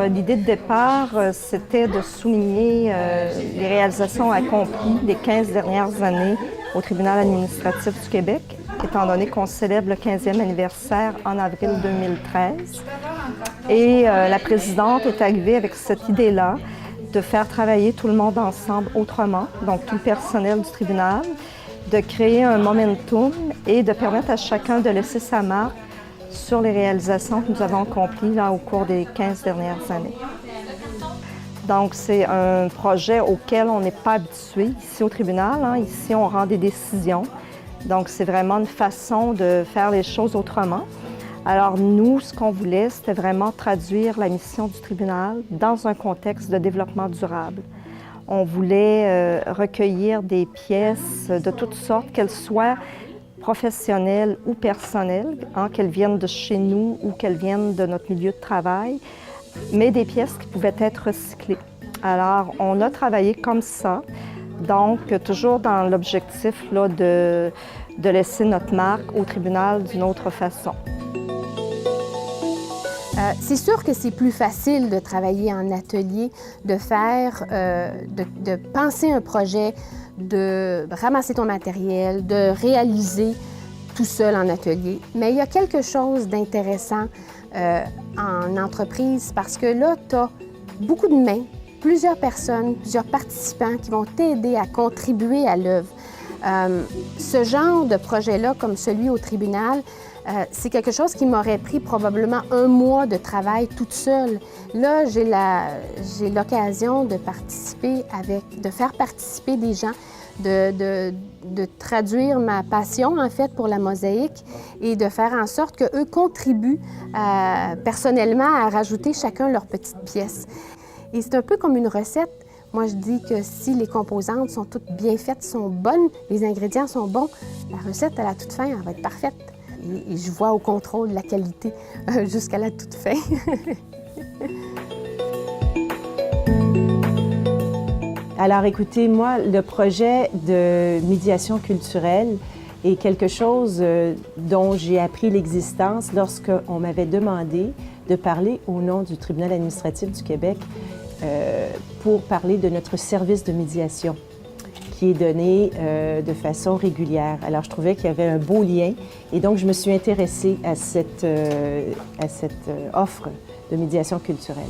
l'idée de départ, c'était de souligner les réalisations accomplies des 15 dernières années au Tribunal administratif du Québec, étant donné qu'on célèbre le 15e anniversaire en avril 2013. Et la présidente est arrivée avec cette idée-là de faire travailler tout le monde ensemble autrement, donc tout le personnel du tribunal, de créer un momentum et de permettre à chacun de laisser sa marque sur les réalisations que nous avons accomplies là, au cours des 15 dernières années. Donc, c'est un projet auquel on n'est pas habitué ici au tribunal. Hein. Ici, on rend des décisions. Donc, c'est vraiment une façon de faire les choses autrement. Alors, nous, ce qu'on voulait, c'était vraiment traduire la mission du tribunal dans un contexte de développement durable. On voulait recueillir des pièces de toutes sortes, qu'elles soient professionnelles ou personnelles, hein, qu'elles viennent de chez nous ou qu'elles viennent de notre milieu de travail, mais des pièces qui pouvaient être recyclées. Alors, on a travaillé comme ça, donc toujours dans l'objectif là, de laisser notre marque au tribunal d'une autre façon. C'est sûr que c'est plus facile de travailler en atelier, de faire, de penser un projet, de ramasser ton matériel, de réaliser tout seul en atelier. Mais il y a quelque chose d'intéressant en entreprise parce que là, tu as beaucoup de mains, plusieurs personnes, plusieurs participants qui vont t'aider à contribuer à l'œuvre. Ce genre de projet-là, comme celui au tribunal, c'est quelque chose qui m'aurait pris probablement 1 mois de travail toute seule. Là, j'ai l'occasion de participer de faire participer des gens, de traduire ma passion, en fait, pour la mosaïque et de faire en sorte qu'eux contribuent personnellement à rajouter chacun leur petite pièce. Et c'est un peu comme une recette. Moi, je dis que si les composantes sont toutes bien faites, sont bonnes, les ingrédients sont bons, la recette, à la toute fin, elle va être parfaite. Et je vois au contrôle la qualité jusqu'à la toute fin. Alors, écoutez, moi, le projet de médiation culturelle est quelque chose dont j'ai appris l'existence lorsqu'on m'avait demandé de parler au nom du Tribunal administratif du Québec pour parler de notre service de médiation qui est donné de façon régulière. Alors, je trouvais qu'il y avait un beau lien et donc je me suis intéressée à cette offre de médiation culturelle.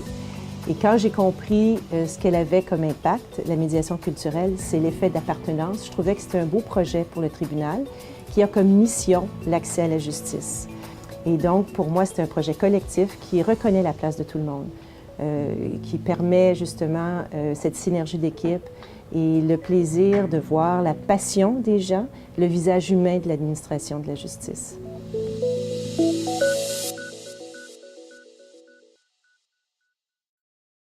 Et quand j'ai compris ce qu'elle avait comme impact, la médiation culturelle, c'est l'effet d'appartenance, je trouvais que c'était un beau projet pour le tribunal qui a comme mission l'accès à la justice. Et donc, pour moi, c'est un projet collectif qui reconnaît la place de tout le monde, qui permet justement cette synergie d'équipe et le plaisir de voir la passion des gens, le visage humain de l'administration de la justice.